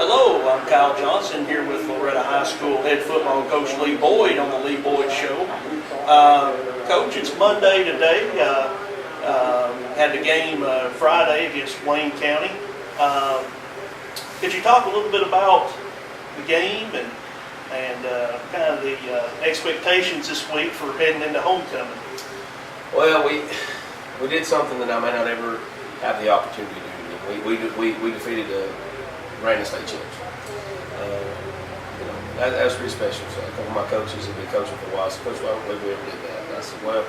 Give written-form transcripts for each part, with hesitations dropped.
Hello, I'm Kyle Johnson here with Loretta High School head football coach Lee Boyd on the Lee Boyd Show. Coach, it's Monday today. Had the game Friday against Wayne County. Could you talk a little bit about the game and kind of the expectations this week for heading into homecoming? Well, we did something that I may not ever have the opportunity to do. We defeated the Brandon State champs. That was pretty special. So a couple of my coaches have been coaching for a while. So, Coach, why don't we ever did that? And I said, well,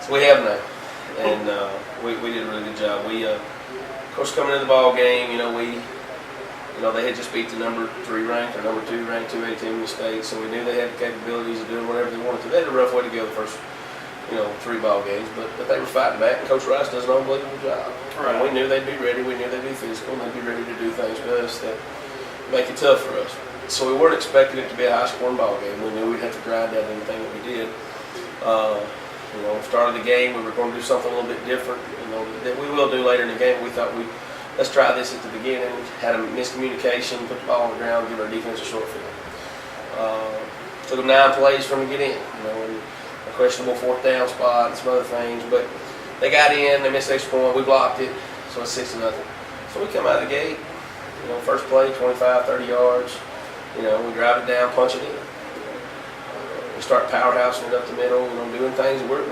so we have now, and we did a really good job. We, of course, coming into the ball game, they had just beat the number 3 ranked or number 2 ranked 2A team in the state, so we knew they had the capabilities of doing whatever they wanted to. They had a rough way to go the first 3 ball games, but they were fighting back, and Coach Rice does an unbelievable job. Right. And we knew they'd be ready, we knew they'd be physical, and they'd be ready to do things with us that make it tough for us. So we weren't expecting it to be a high-scoring ball game. We knew we'd have to grind out anything that we did. Started the game, we were going to do something a little bit different, that we will do later in the game. We thought let's try this at the beginning. Had a miscommunication, put the ball on the ground, give our defense a short field. Took them 9 plays from to get in, and a questionable 4th down spot and some other things, but they got in, they missed the extra point, we blocked it, so it's 6-0. So we come out of the gate, first play, 25, 30 yards, we drive it down, punch it in. We start powerhousing it up the middle, doing things. We're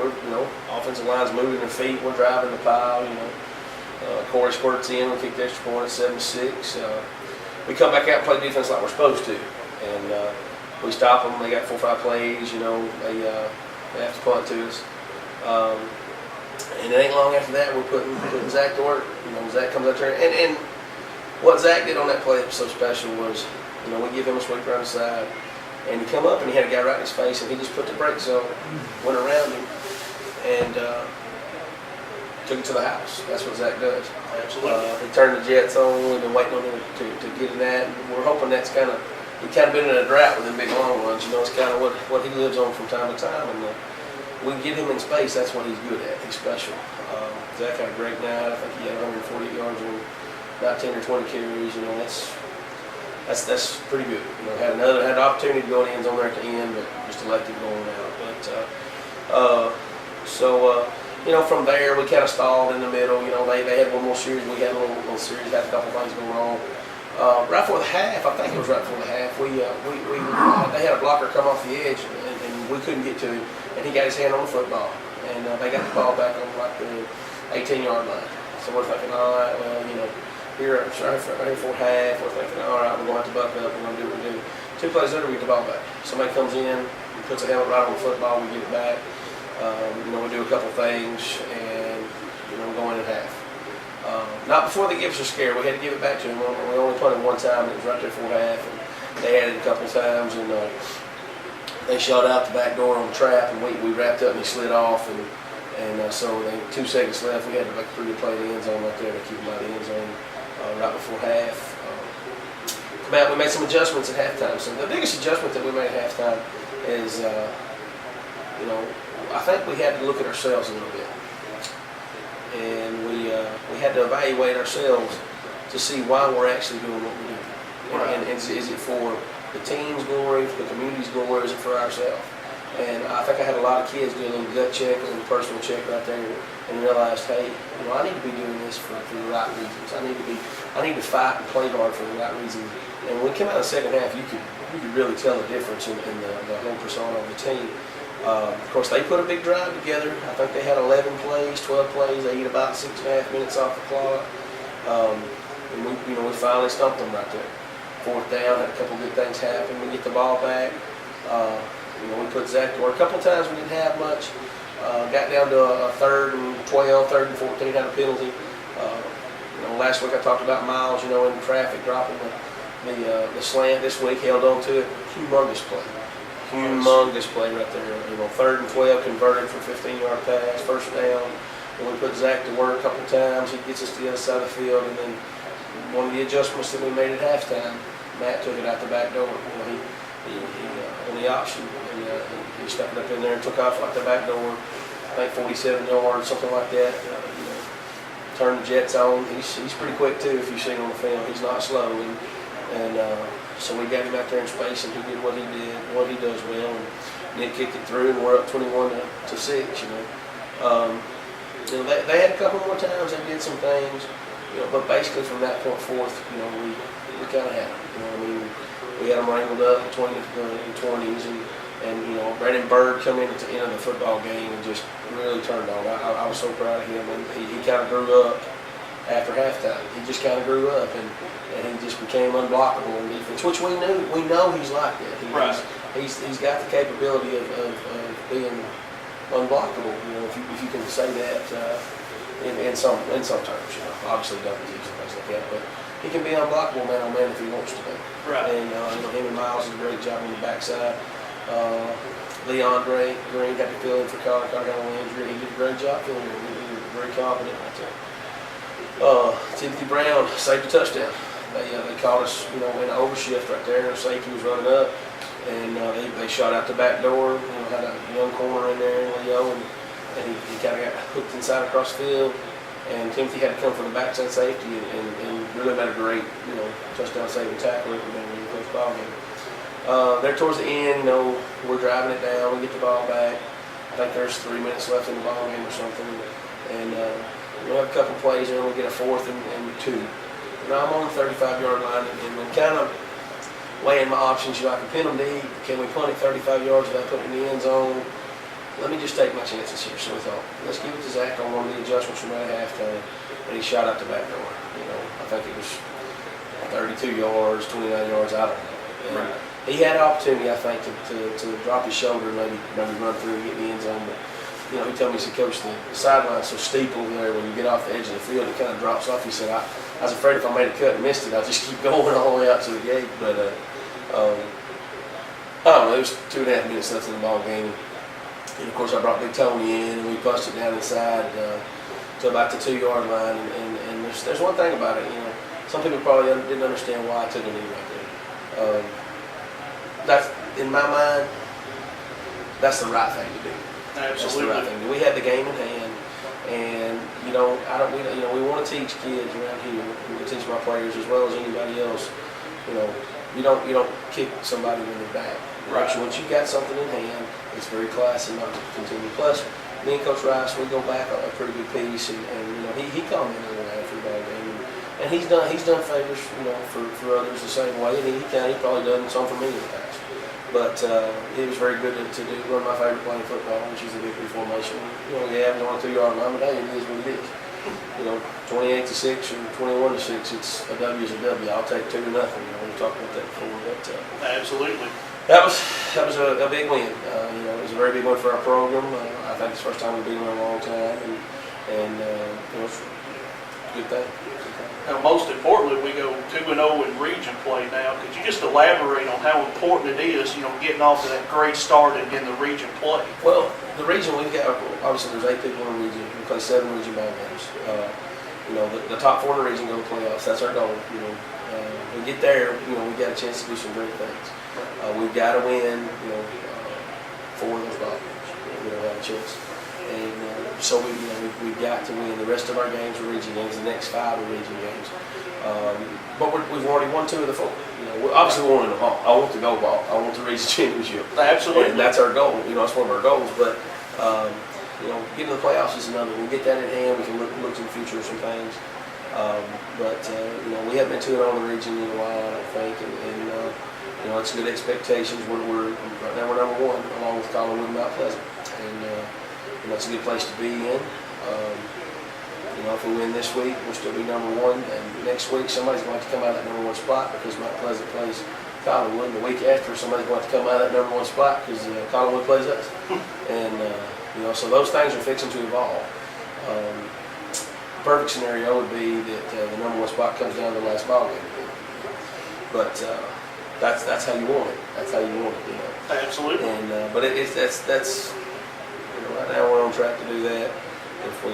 offensive line's moving their feet, we're driving the pile, Corey squirts in, we kick the extra point at 7-6. We come back out and play defense like we're supposed to, and we stop them. They got 4 or 5 plays, they have to punt to us. And it ain't long after that we're putting Zach to work. Zach comes out there, and what Zach did on that play that was so special was, we give him a sweep around the side, and he come up and he had a guy right in his face, and he just put the brakes on, went around him, and took it to the house. That's what Zach does. Absolutely. He turned the jets on. We've been waiting on him to get in that. And we're hoping that's we've kind of been in a drought with them big long runs. It's kind of what he lives on from time to time. And we get him in space. That's what he's good at. He's special. Zach had a great night. I think he had 140 yards on about 10 or 20 carries. That's pretty good. Had an opportunity to go in the end zone there at the end, but just elected going out. But from there we kind of stalled in the middle. They had one more series. We had a little series. Had a couple things go wrong. Right before the half, I think it was right before the half. They had a blocker come off the edge, and we couldn't get to him. And he got his hand on the football, and they got the ball back on like the 18-yard line. So we're thinking, all right, well, here for half, we're thinking, all right, we're going to have to buck up. We're going to do what we do. 2 plays later, we get the ball back. Somebody comes in, puts a helmet right on the football, we get it back. We do a couple things, and go in at half. Not before they give us a scare. We had to give it back to them. We only punted 1 time, and it was right there for half. And they had it a couple times, and they shot out the back door on the trap, and we wrapped up, and he slid off, and so 2 seconds left. We had to make a pretty good play in the end zone right there to keep them out of the end zone right before half. We made some adjustments at halftime. So the biggest adjustment that we made at halftime is, I think we had to look at ourselves a little bit, and we had to evaluate ourselves to see why we're actually doing what we're doing. Right. And is it for the team's glory, for the community's glory, or is it for ourselves? And I think I had a lot of kids do a little gut check, a little personal check right there, and realized, hey, I need to be doing this for the right reasons. I need to fight and play hard for the right reasons. And when we came out in the second half, you could really tell the difference in the whole persona of the team. Of course, they put a big drive together. I think they had 11 plays, 12 plays. They eat about 6.5 minutes off the clock. And we finally stumped them right there. 4th down, had a couple good things happen. We get the ball back. We put Zach to work. A couple of times we didn't have much. Got down to a 3rd and 12, 3rd and 14, had a penalty. Last week I talked about Miles, in traffic, dropping the slant. This week held on to it. Humongous play. Humongous play right there. 3rd and 12 converted for 15-yard pass, 1st down. And we put Zach to work a couple times. He gets us to the other side of the field, and then one of the adjustments that we made at halftime, Matt took it out the back door. He on the option, and he stepped up in there and took off like the back door. I think 47 yards, something like that. Turned the jets on. He's pretty quick too. If you see him on the film, he's not slow. And And so we got him out there in space, and he did what he does well, and then kicked it through, and we're up 21 to 6. They had a couple more times. They did some things, but basically from that point forth, we kind of had them. We had them wrangled up in 20s, and Brandon Bird come in at the end of the football game and just really turned on. I was so proud of him, and he kind of grew up after halftime. He just kind of grew up, and he just became unblockable in defense, which we know he's like that. He's got the capability of being unblockable. If you can say that in some terms. Obviously double G's and things like that, but he can be unblockable man on man if he wants to be. Right. And him and Miles did a great job on the backside. Leandre Green had to fill in for Carter. Carter got a little injury. He did a great job filling in. He was very confident right there. Timothy Brown saved a touchdown. They caught us, in an overshift right there. Safety was running up, and they shot out the back door. Had a young corner in there, Leo, and he kind of got hooked inside across the field. And Timothy had to come from the backside safety and really made a great, touchdown saving tackle. It would have been a really close ball game. There towards the end, we're driving it down. We get the ball back. I think there's 3 minutes left in the ball game or something, and we'll have a couple plays, and we'll get a 4th and 2. I'm on the 35-yard line, and I'm kind of weighing my options. I can pin them deep. Can we punt it 35 yards without putting it in the end zone? Let me just take my chances here. So we thought, let's give it to Zach on one of the adjustments from right at halftime, and he shot out the back door. I think it was 32 yards, 29 yards, I don't know. And he had an opportunity, I think, to drop his shoulder and maybe run through and get in the end zone. But he told me, he said, Coach, the sideline's so steep over there when you get off the edge of the field, it kind of drops off. He said, I was afraid if I made a cut and missed it, I'd just keep going all the way out to the gate. But I don't know, it was 2.5 minutes left in the ball game. And of course, I brought Big Tony in, and we punched it down inside to about the 2-yard line. And there's one thing about it, some people probably didn't understand why I took a knee right there. That's, in my mind, that's the right thing to do. Absolutely. That's the right thing to do. We had the game in hand, and we want to teach kids around here. We want to teach my players as well as anybody else. You don't kick somebody in the back. Right. So once you got something in hand, it's very classy not to continue. Plus, me and Coach Rice, we go back a pretty good piece, and he commented on that after the ball game, and he's done favors for others the same way, and he probably done some for me in the past. But it was very good to do one of my favorite playing football, which is the victory formation. Yeah, I'm on a 2-yard line, but hey, it is what it is. 28 to 6 or 21 to 6, it's a W is a W. I'll take 2 to nothing. We talked about that before, but absolutely. That was a big win. It was a very big win for our program. I think it's the first time we've been in a long time, and it's a good thing. Now, most importantly, we go 2-0 in region play now. Could you just elaborate on how important it is, getting off to that great start in the region play? Well, the region we've got, obviously there's 8 people in the region. We play 7 region ball games. The top 4 in the region go to playoffs. That's our goal. We get there, we got a chance to do some great things. We've got to win, 4 of those ball games. We don't have a chance. And so we've got to win. The rest of our games are region games. The next 5 are region games. But we've already won 2 of the 4. Obviously we want them all. I want the gold ball. I want the region championship. Absolutely. And that's our goal. That's one of our goals. But getting to the playoffs is another. We get that in hand. We can look to the future of some things. We haven't been 2-0 in the region in a while, I don't think. And it's good expectations. Right now we're number 1, along with Collinwood and Mount Pleasant. And it's a good place to be in. If we win this week, we'll still be number 1. And next week, somebody's going to have to come out of that number 1 spot because Mount Pleasant plays Collinwood. And the week after, somebody's going to have to come out of that number 1 spot because Collinwood plays us. And so those things are fixing to evolve. Perfect scenario would be that the number 1 spot comes down to the last ball game. But that's how you want it. That's how you want it. Absolutely. And but that's right now we're on track to do that if we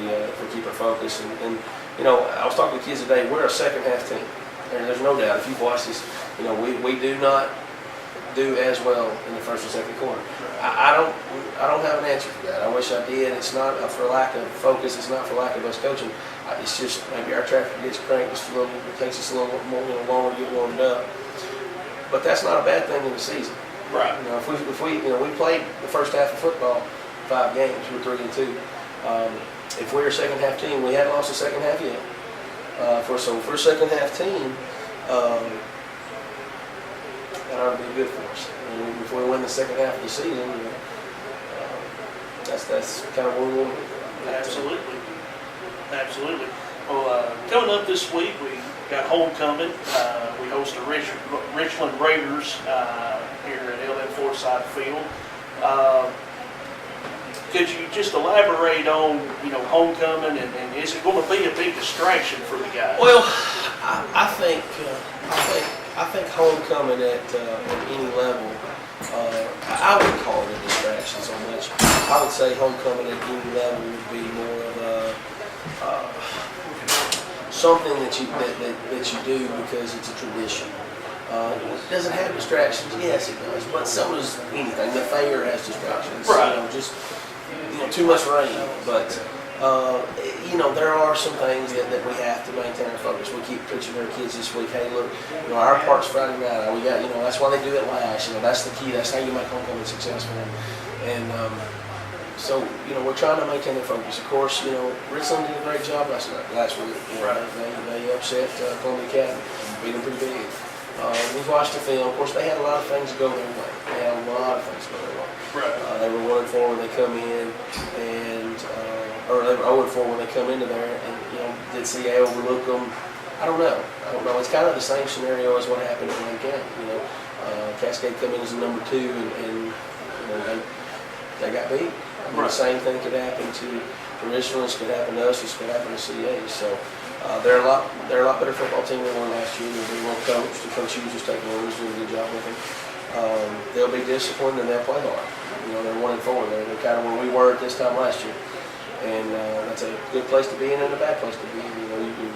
keep our focus. And I was talking to kids today. We're a second half team. And there's no doubt if you've watched this, we do not do as well in the first and second quarter. I don't have an answer for that. I wish I did. It's not for lack of focus. It's not for lack of us coaching. It's just maybe our traffic gets cranked just a little. It takes us a little more longer to get warmed up. but that's not a bad thing in the season. Right. You know, if we we played the first half of football 5 games, we're 3-2. If we're a second half team, we haven't lost the second half yet. For a second half team, that ought to be good for us. And if we win the second half of the season, that's kind of where we'll be. Absolutely. Absolutely. Well, coming up this week, we got homecoming. We host the Richland Raiders here at LM Forsyth Field. Could you just elaborate on, homecoming, and is it going to be a big distraction for the guys? Well, I think homecoming at any level, I wouldn't call it a distraction so much. I would say homecoming at any level would be more of something that you do because it's a tradition. Does it have distractions? Yes, it does. But so does anything. The fair has distractions. Right. Just too much rain. But there are some things that we have to maintain our focus. We keep preaching to our kids this week. Hey, look, our part's Friday night. We got, that's why they do it last. That's the key. That's how you make homecoming successful. And so, we're trying to maintain their focus. Of course, Richland did a great job last week. Right. They upset Columbia Academy, beat them pretty big. We've watched the film. Of course, they had a lot of things go their way. They had a lot of things go their way. Right. They were 1-4 when they come in, or they were 0-4 when they come into there, and did CA overlook them? I don't know. It's kind of the same scenario as what happened in Wayne County. Cascade come in as a number 2, and they got beat. The same thing could happen to Richland, could happen to us, this could happen to CA. So they're a lot better football team than they were last year. They're well coached. The coach Hughes is taking over, he's doing a good job with them. They'll be disciplined and they'll play hard. They're 1-4. They're kind of where we were at this time last year, and that's a good place to be in and a bad place to be in.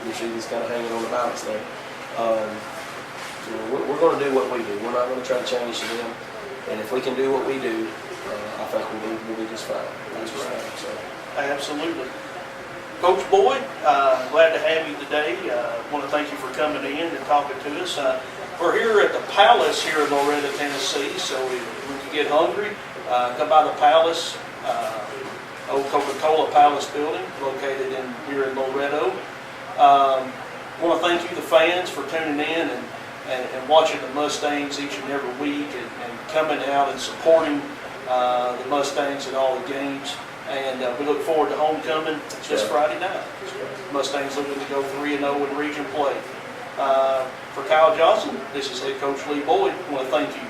You see these kind of hanging on the balance there. We're going to do what we do. We're not going to try to change them, and if we can do what we do, I think we'll be just fine. That's right. So. Absolutely. Coach Boyd, glad to have you today. Want to thank you for coming in and talking to us. We're here at the Palace here in Loretta, Tennessee, so if you get hungry, come by the Palace, old Coca-Cola Palace building located here in Loretto. Want to thank you, the fans, for tuning in and watching the Mustangs each and every week and coming out and supporting the Mustangs at all the games. And we look forward to homecoming this Friday night. Mustangs looking to go 3-0 in region play. For Kyle Johnson, this is head coach Lee Boyd. I want to thank you.